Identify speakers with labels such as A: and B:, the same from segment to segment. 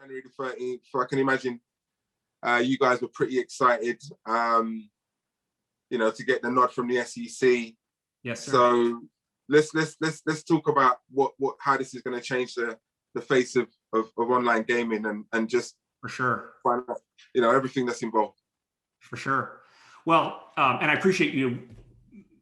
A: January the 13th. So I can imagine you guys were pretty excited, you know, to get the nod from the SEC.
B: Yes, sir.
A: So let's talk about how this is going to change the face of online gaming and just
B: for sure
A: find out, you know, everything that's involved.
B: For sure. Well, and I appreciate you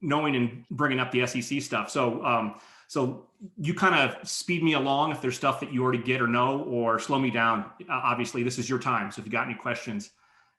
B: knowing and bringing up the SEC stuff. So so you kind of speed me along if there's stuff that you already get or know, or slow me down. Obviously, this is your time. So if you got any questions,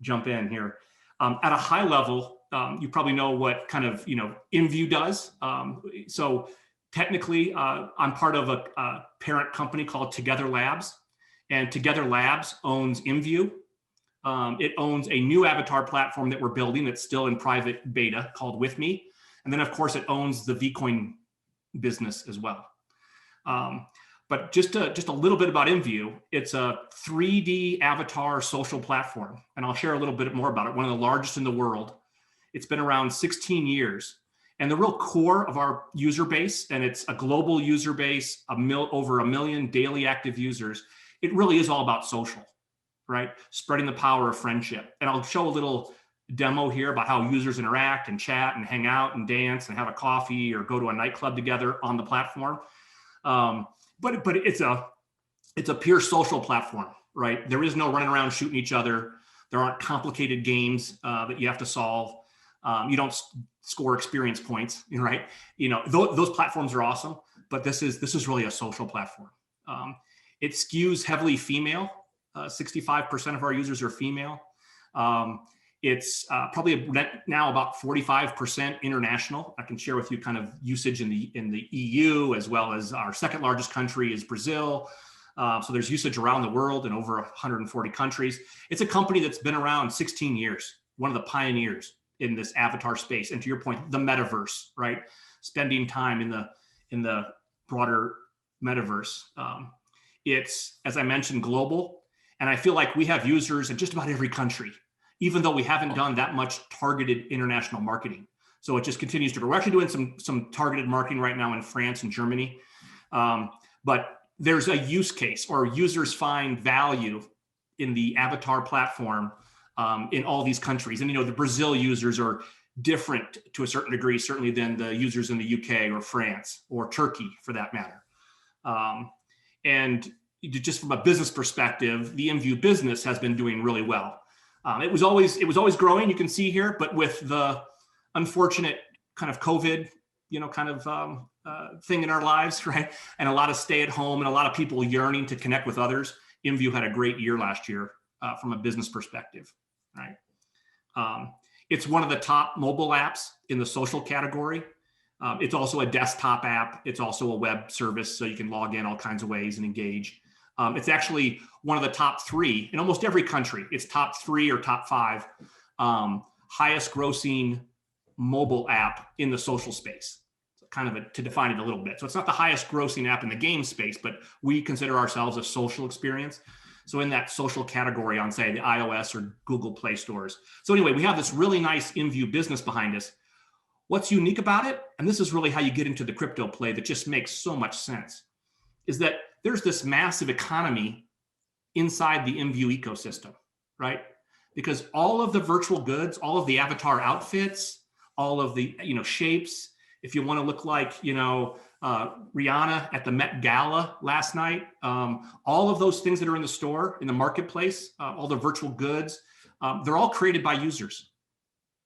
B: jump in here. At a high level, you probably know what kind of, you know, IMVU does. So technically, I'm part of a parent company called Together Labs, and Together Labs owns IMVU. It owns a new avatar platform that we're building that's still in private beta called With Me. And then, of course, it owns the VCOIN business as well. But just a little bit about IMVU. It's a 3D avatar social platform, and I'll share a little bit more about it. One of the largest in the world. It's been around 16 years. And the real core of our user base, and it's a global user base, over 1 million daily active users, it really is all about social, right? Spreading the power of friendship. And I'll show a little demo here about how users interact and chat and hang out and dance and have a coffee or go to a nightclub together on the platform. But it's a pure social platform, right? There is no running around shooting each other. There aren't complicated games that you have to solve. You don't score experience points, right? You know, those platforms are awesome, but this is really a social platform. It skews heavily female. 65% of our users are female. It's probably now about 45% international. I can share with you kind of usage in the EU, as well as our second largest country is Brazil. So there's usage around the world in over 140 countries. It's a company that's been around 16 years, one of the pioneers in this avatar space. And to your point, the metaverse, right? Spending time in the broader metaverse. It's, as I mentioned, global. And I feel like we have users in just about every country, even though we haven't done that much targeted international marketing. So it just continues to grow. We're actually doing some targeted marketing right now in France and Germany. But there's a use case, or users find value in the avatar platform in all these countries. And, you know, the Brazil users are different to a certain degree, certainly than the users in the UK or France or Turkey for that matter. And just from a business perspective, the IMVU business has been doing really well. It was always growing, you can see here, but with the unfortunate kind of COVID, you know, kind of thing in our lives, right? And a lot of stay at home and a lot of people yearning to connect with others, IMVU had a great year last year from a business perspective, right? It's one of the top mobile apps in the social category. It's also a desktop app. It's also a web service, so you can log in all kinds of ways and engage. It's actually one of the top 3 in almost every country. It's top 3 or top 5 highest grossing mobile app in the social space. So kind of to define it a little bit. So it's not the highest grossing app in the game space, but we consider ourselves a social experience. So in that social category on, say, the iOS or Google Play stores. So anyway, we have this really nice IMVU business behind us. What's unique about it, and this is really how you get into the crypto play that just makes so much sense, is that there's this massive economy inside the IMVU ecosystem, right? Because all of the virtual goods, all of the avatar outfits, all of the, you know, shapes, if you want to look like, you know, Rihanna at the Met Gala last night, all of those things that are in the store, in the marketplace, all the virtual goods, they're all created by users,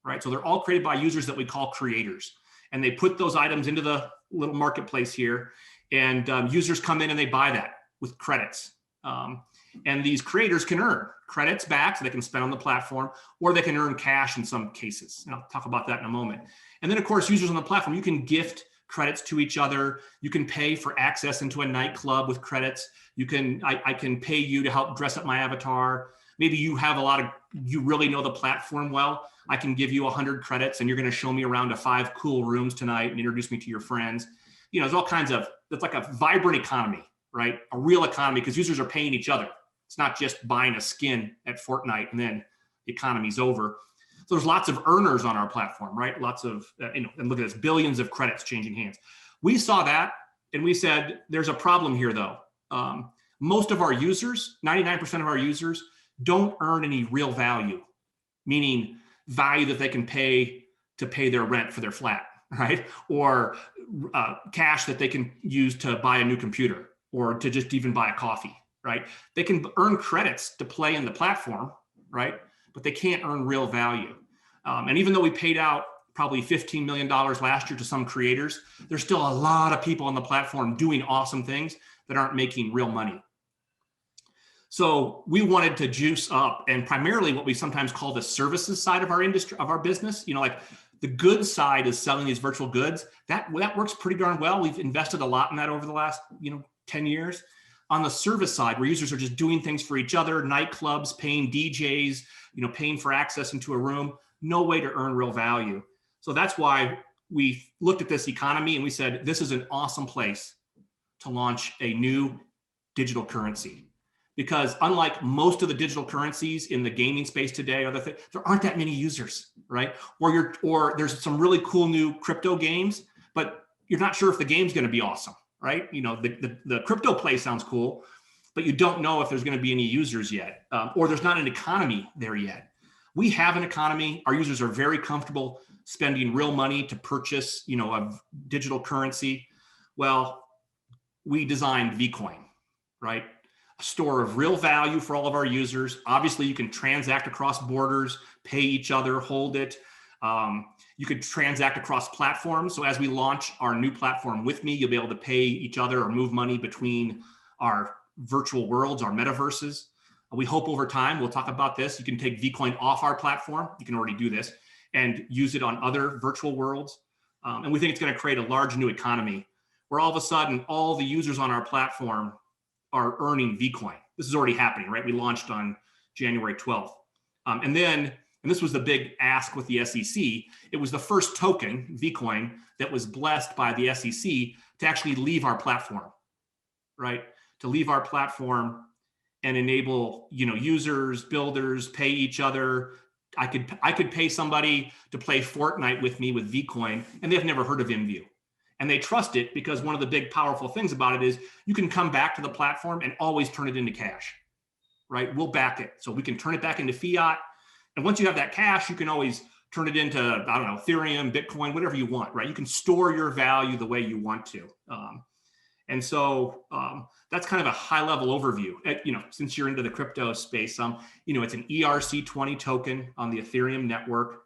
B: right? So they're all created by users that we call creators. And they put those items into the little marketplace here, and users come in and they buy that with credits. And these creators can earn credits back so they can spend on the platform, or they can earn cash in some cases. And I'll talk about that in a moment. And then, of course, users on the platform, you can gift credits to each other. You can pay for access into a nightclub with credits. You can, I can pay you to help dress up my avatar. Maybe you have you really know the platform well. I can give you 100 credits and you're going to show me around to 5 cool rooms tonight and introduce me to your friends. You know, there's all kinds of, it's like a vibrant economy, right? A real economy, because users are paying each other. It's not just buying a skin at Fortnite and then the economy's over. So there's lots of earners on our platform, right? Lots of, and look at this, billions of credits changing hands. We saw that and we said, there's a problem here though. most of our users, 99% of our users, don't earn any real value, meaning value that they can pay to pay their rent for their flat, right? Or cash that they can use to buy a new computer or to just even buy a coffee, right? They can earn credits to play in the platform, right? But they can't earn real value. And even though we paid out probably $15 million last year to some creators, there's still a lot of people on the platform doing awesome things that aren't making real money. So we wanted to juice up, and primarily what we sometimes call the services side of our industry, of our business. You know, like the goods side is selling these virtual goods. That works pretty darn well. We've invested a lot in that over the last 10 years. On the service side, where users are just doing things for each other, nightclubs, paying DJs, paying for access into a room, no way to earn real value. So that's why we looked at this economy and we said, this is an awesome place to launch a new digital currency. Because unlike most of the digital currencies in the gaming space today, there aren't that many users, right? Or there's some really cool new crypto games, but you're not sure if the game's going to be awesome, right? The crypto play sounds cool, but you don't know if there's going to be any users yet, or there's not an economy there yet. We have an economy. Our users are very comfortable spending real money to purchase, a digital currency. Well, we designed VCOIN, right? A store of real value for all of our users. Obviously, you can transact across borders, pay each other, hold it. You could transact across platforms. So as we launch our new platform with me, you'll be able to pay each other or move money between our virtual worlds, our metaverses. We hope over time, we'll talk about this, you can take VCOIN off our platform. You can already do this and use it on other virtual worlds. And we think it's going to create a large new economy where all of a sudden, all the users on our platform are earning VCOIN. This is already happening, right? We launched on January 12th. And this was the big ask with the SEC. It was the first token, VCOIN, that was blessed by the SEC to actually leave our platform, right? To leave our platform and enable, users, builders, pay each other. I could pay somebody to play Fortnite with me with VCOIN, and they've never heard of IMVU. And they trust it because one of the big powerful things about it is you can come back to the platform and always turn it into cash, right? We'll back it. So we can turn it back into fiat. And once you have that cash, you can always turn it into, Ethereum, Bitcoin, whatever you want, right? You can store your value the way you want to. And so that's kind of a high level overview. Since you're into the crypto space, it's an ERC20 token on the Ethereum network.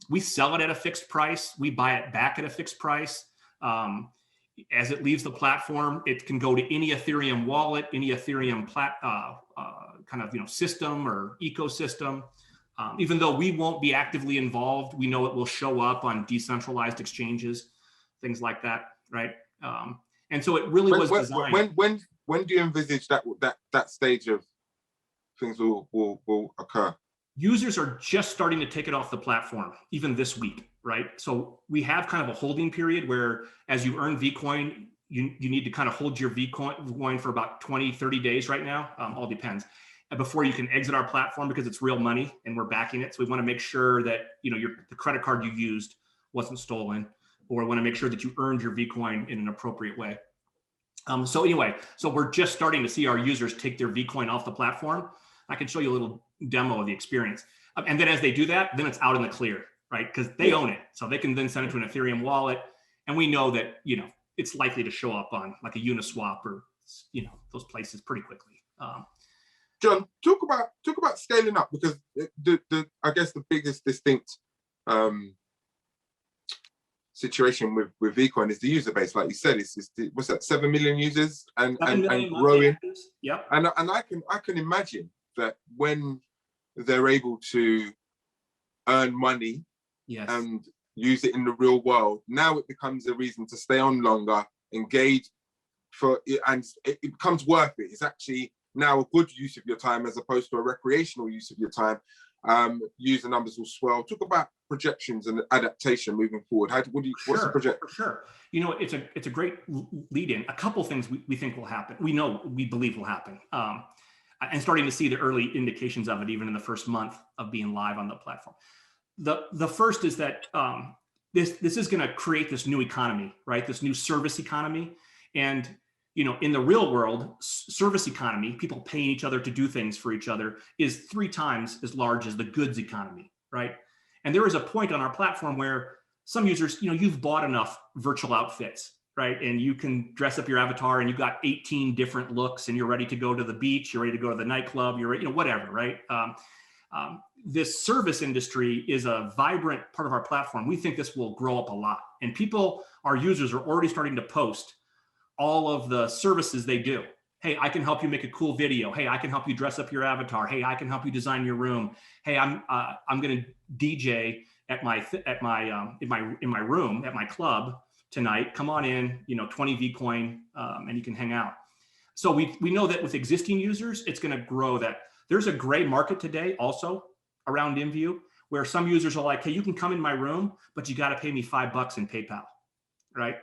B: We sell it at a fixed price. We buy it back at a fixed price. As it leaves the platform, it can go to any Ethereum wallet, any Ethereum system or ecosystem. Even though we won't be actively involved, we know it will show up on decentralized exchanges, things like that, right? And so it really was designed.
A: When do you envisage that stage of things will occur?
B: Users are just starting to take it off the platform, even this week, right? So we have kind of a holding period where as you earn VCOIN, you need to kind of hold your VCOIN for about 20, 30 days right now, all depends, before you can exit our platform because it's real money and we're backing it. So we want to make sure that, the credit card you used wasn't stolen, or we want to make sure that you earned your VCOIN in an appropriate way. So we're just starting to see our users take their VCOIN off the platform. I can show you a little demo of the experience. And then as they do that, then it's out in the clear, right? Because they own it. So they can then send it to an Ethereum wallet. And we know that, it's likely to show up on like a Uniswap or, those places pretty quickly.
A: John, talk about scaling up, because I guess the biggest distinct situation with VCOIN is the user base. Like you said, what's that, 7 million users and growing.
B: Yep.
A: And I can imagine that when they're able to earn money and use it in the real world, now it becomes a reason to stay on longer, engage and it becomes worth it. It's actually now a good use of your time as opposed to a recreational use of your time. User numbers will swell. Talk about projections and adaptation moving forward. What's the projection?
B: For sure. It's a great lead in. A couple things we think will happen. We believe will happen. And starting to see the early indications of it, even in the first month of being live on the platform. The first is that this is going to create this new economy, right? This new service economy. And in the real world, service economy, people paying each other to do things for each other, is 3 times as large as the goods economy, right? And there is a point on our platform where some users, you've bought enough virtual outfits, right? And you can dress up your avatar and you've got 18 different looks and you're ready to go to the beach, you're ready to go to the nightclub, you're ready, whatever, right? This service industry is a vibrant part of our platform. We think this will grow up a lot. And our users are already starting to post all of the services they do. Hey, I can help you make a cool video. Hey, I can help you dress up your avatar. Hey, I can help you design your room. Hey, I'm going to DJ in my room at my club tonight. Come on in, 20 VCOIN, and you can hang out. So we know that with existing users, it's going to grow. That there's a gray market today also around IMVU where some users are like, hey, you can come in my room, but you got to pay me $5 in PayPal, right?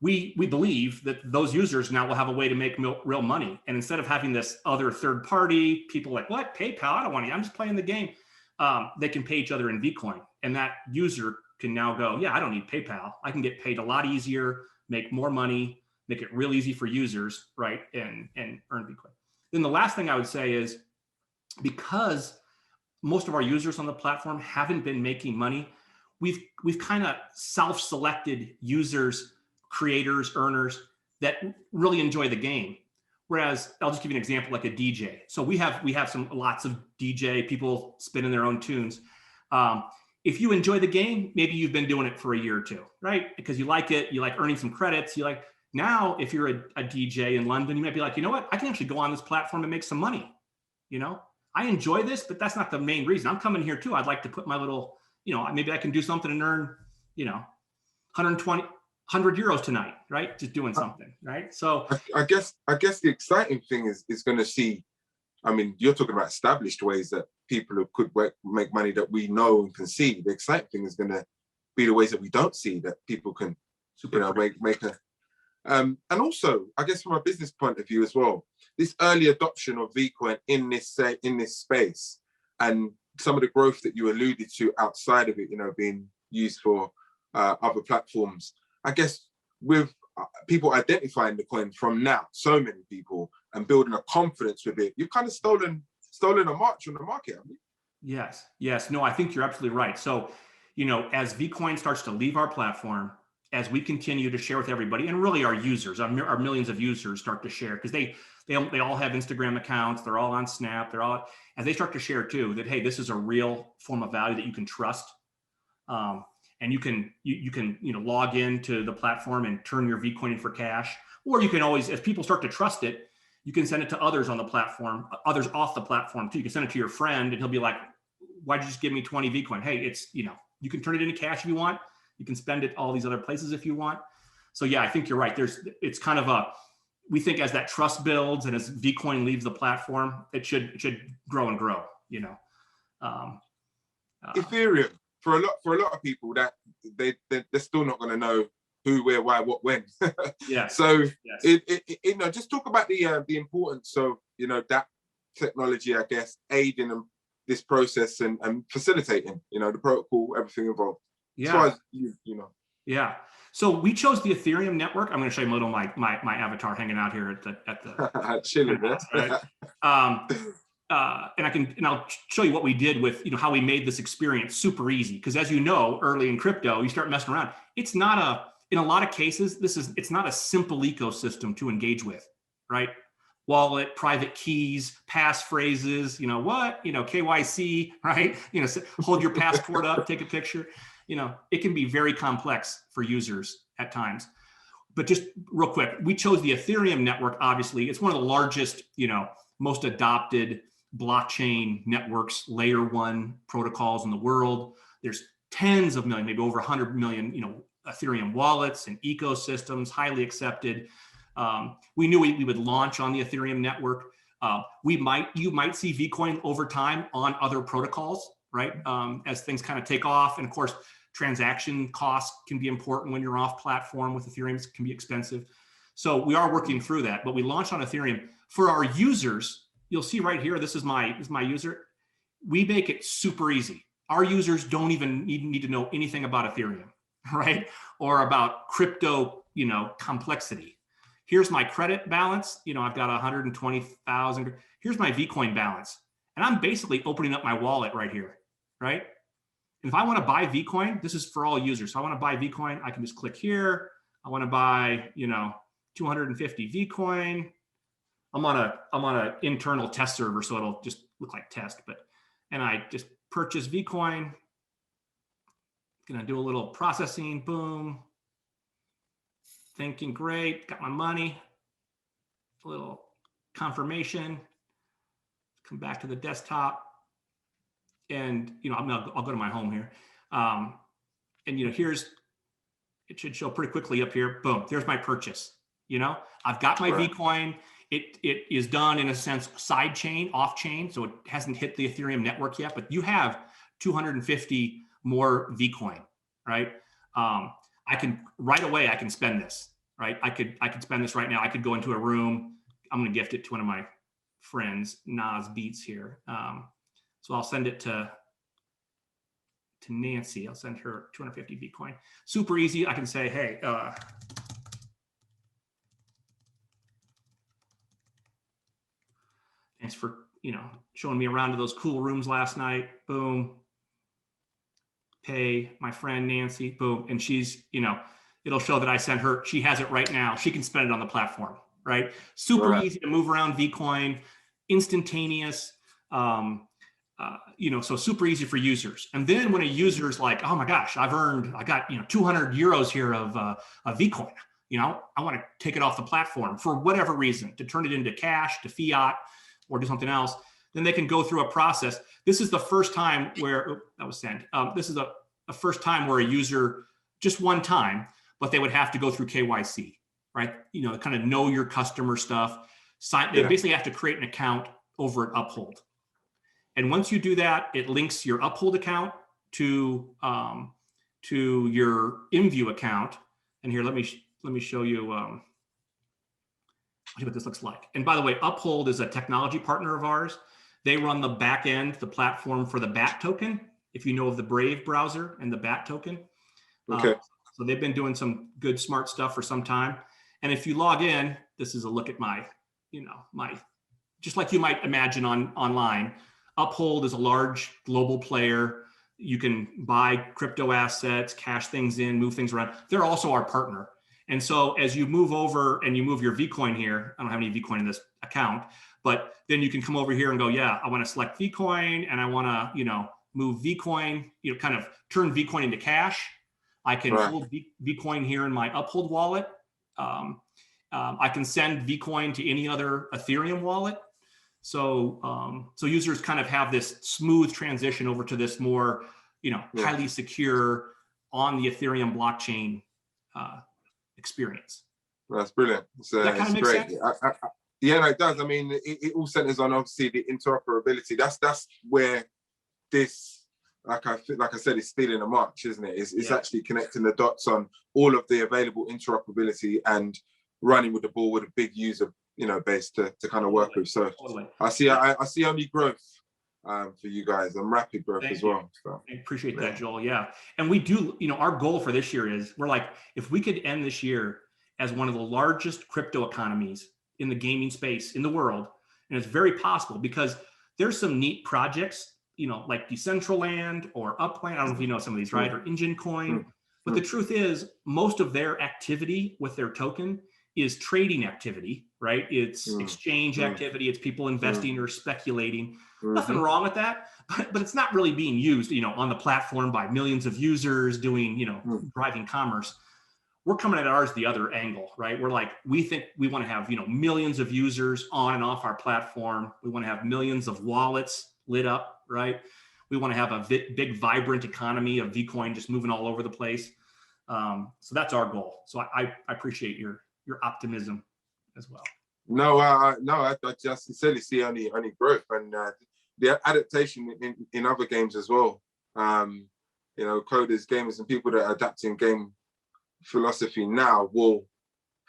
B: We believe that those users now will have a way to make real money. And instead of having this other third party, people like, what, PayPal? I don't want to, I'm just playing the game. They can pay each other in VCOIN. And that user can now go, yeah, I don't need PayPal. I can get paid a lot easier, make more money, make it real easy for users, right? And earn VCOIN. Then the last thing I would say is, because most of our users on the platform haven't been making money, we've kind of self-selected users, creators, earners that really enjoy the game. Whereas I'll just give you an example, like a DJ. So we have lots of DJ people spinning their own tunes. If you enjoy the game, maybe you've been doing it for a year or two, right? Because you like it, you like earning some credits. Now, if you're a DJ in London, you might be like, you know what? I can actually go on this platform and make some money. I enjoy this, but that's not the main reason. I'm coming here too. I'd like to put my little, maybe I can do something and earn, 100 euros tonight, right? Just doing something, right? So
A: I guess the exciting thing is going to see, you're talking about established ways that people who could make money that we know and can see. The exciting thing is going to be the ways that we don't see that people can, make a, and also, I guess from a business point of view as well, this early adoption of VCOIN in this space, and some of the growth that you alluded to outside of it, being used for other platforms. I guess with people identifying the coin from now, so many people, and building a confidence with it, you've kind of stolen a march on the market, haven't you?
B: Yes. No, I think you're absolutely right. So, as VCOIN starts to leave our platform, as we continue to share with everybody, and really our users, our millions of users start to share, because they all have Instagram accounts, they're all on Snap, as they start to share too, that, hey, this is a real form of value that you can trust. And you can log into the platform and turn your VCOIN in for cash, or you can always, as people start to trust it, you can send it to others on the platform, others off the platform too. You can send it to your friend and he'll be like, why'd you just give me 20 VCOIN? Hey, it's, you can turn it into cash if you want. You can spend it all these other places if you want. So yeah, I think you're right. It's kind of we think as that trust builds and as VCOIN leaves the platform, it should grow and grow,
A: Ethereum, for a lot of people, that they're still not going to know who, where, why, what, when.
B: Yeah.
A: So yes. Just talk about the importance of that technology, I guess, aiding this process and facilitating the protocol, everything involved.
B: Yeah.
A: As far as
B: Yeah. So we chose the Ethereum network. I'm going to show you a little my avatar hanging out here at the
A: chilling,
B: right? And I'll show you what we did with, how we made this experience super easy. Because as you know, early in crypto, you start messing around. It's not in a lot of cases, it's not a simple ecosystem to engage with, right? Wallet, private keys, passphrases, KYC, right? Hold your passport up, take a picture. It can be very complex for users at times. But just real quick, we chose the Ethereum network, obviously. It's one of the largest, most adopted blockchain networks, layer 1 protocols in the world. There's tens of millions, maybe over 100 million, Ethereum wallets and ecosystems, highly accepted. We knew we would launch on the Ethereum network. You might see VCOIN over time on other protocols, right? As things kind of take off. And of course, transaction costs can be important when you're off platform with Ethereum. It can be expensive. So we are working through that, but we launched on Ethereum. For our users, you'll see right here, this is my user. We make it super easy. Our users don't even need to know anything about Ethereum, right? Or about crypto, complexity. Here's my credit balance. You know, I've got 120,000. Here's my VCOIN balance. And I'm basically opening up my wallet right here, right? And if I want to buy VCOIN, this is for all users. So I want to buy VCOIN, I can just click here. I want to buy, you know, 250 VCOIN. I'm on a internal test server, so it'll just look like test, and I just purchase VCOIN. Gonna do a little processing, boom. Thinking great, got my money. A little confirmation. Come back to the desktop, and you know I'll go to my home here, and you know it should show pretty quickly up here. Boom, there's my purchase. You know, I've got my VCOIN. It is done in a sense side chain, off chain, so it hasn't hit the Ethereum network yet. But you have 250 more VCOIN, right? I can right away. I can spend this, right? I could spend this right now. I could go into a room. I'm going to gift it to one of my friends, Nas Beats here. So I'll send it to Nancy. I'll send her 250 VCOIN. Super easy. I can say, hey, thanks for, you know, showing me around to those cool rooms last night. Boom. Pay my friend Nancy. Boom. And she's, you know, it'll show that I sent her. She has it right now. She can spend it on the platform, right? Super easy to move around VCOIN, instantaneous. You know, so super easy for users. And then when a user's like, oh my gosh, I got, you know, 200 euros here of VCOIN, you know, I want to take it off the platform for whatever reason, to turn it into cash, to fiat, or do something else. Then they can go through a process. This is the first time where, that was sent. This is a first time where a user, just one time, but they would have to go through KYC, right? You know, kind of know your customer stuff. They basically have to create an account over at Uphold. And once you do that, it links your Uphold account to your IMVU account. And here, let me show you what this looks like. And by the way, Uphold is a technology partner of ours. They run the back end, the platform for the BAT token. If you know of the Brave browser and the BAT token.
A: Okay.
B: So they've been doing some good, smart stuff for some time. And if you log in, this is a look at my, you know, just like you might imagine online. Uphold is a large global player. You can buy crypto assets, cash things in, move things around. They're also our partner. And so as you move over and you move your VCOIN here, I don't have any VCOIN in this account, but then you can come over here and go, yeah, I want to select VCOIN and I want to, you know, move VCOIN, you know, kind of turn VCOIN into cash. I can hold VCOIN here in my Uphold wallet. I can send VCOIN to any other Ethereum wallet. So, so users kind of have this smooth transition over to this more, you know, highly secure on the Ethereum blockchain experience.
A: That's brilliant.
B: That kind of makes
A: great.
B: sense?
A: Yeah, no, it does. I mean, it all centers on obviously the interoperability. That's where this, like I said, it's stealing a march, isn't it? It's actually connecting the dots on all of the available interoperability and running with the ball with a big user, you know, base to kind of work with. So I see only growth for you guys, and rapid growth as well. So
B: I appreciate that, Joel. Yeah. And we do, you know, our goal for this year is we're like, if we could end this year as one of the largest crypto economies in the gaming space in the world, and it's very possible because there's some neat projects, you know, like Decentraland or Upland. I don't know if you know some of these, right? Or Engine Coin. But the truth is, most of their activity with their token is trading activity, right? It's exchange activity. It's people investing or speculating. Nothing wrong with that, but it's not really being used, you know, on the platform by millions of users doing, you know, driving commerce. We're coming at ours the other angle, right? We're like, we think we want to have, you know, millions of users on and off our platform. We want to have millions of wallets lit up, right? We want to have a big, vibrant economy of VCOIN just moving all over the place. So that's our goal. So I appreciate your optimism as well.
A: No, I just sincerely see only growth, and the adaptation in other games as well. You know, coders, gamers, and people that are adapting game philosophy now will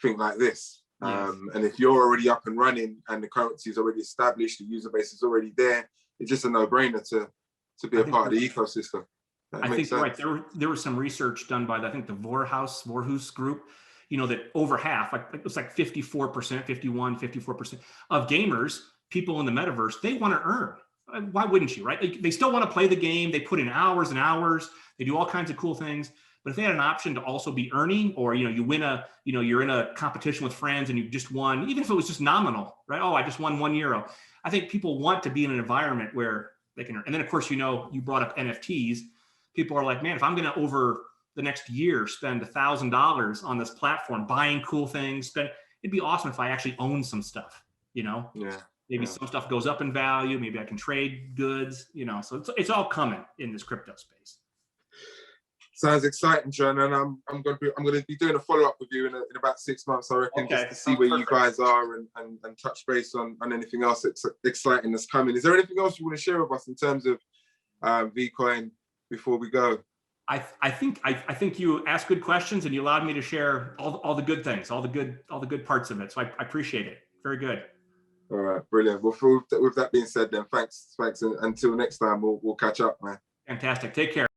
A: think like this. And if you're already up and running and the currency is already established, the user base is already there, it's just a no-brainer to be a part of the ecosystem.
B: I think you're right. There was some research done by I think the Vorhus group. that over half, like it was like 54%, 54% of gamers, people in the metaverse, they want to earn. Why wouldn't you, right? They still want to play the game. They put in hours and hours. They do all kinds of cool things. But if they had an option to also be earning, or, you win you're in a competition with friends and you just won, even if it was just nominal, right? Oh, I just won €1. I think people want to be in an environment where they can earn. And then of course, you brought up NFTs. People are like, man, if I'm going to over the next year spend $1,000 on this platform, buying cool things, it'd be awesome if I actually own some stuff,
A: Yeah.
B: Maybe some stuff goes up in value. Maybe I can trade goods, so it's all coming in this crypto space.
A: Sounds exciting, John. And I'm going to be doing a follow-up with you in about 6 months, I reckon,
B: okay.
A: Just to see where you guys are and touch base on anything else that's exciting that's coming. Is there anything else you want to share with us in terms of VCOIN before we go?
B: I think you asked good questions and you allowed me to share all the good things, all the good parts of it. So I appreciate it. Very good.
A: All right, brilliant. Well, with that being said, then thanks, and until next time, we'll catch up, man.
B: Fantastic. Take care.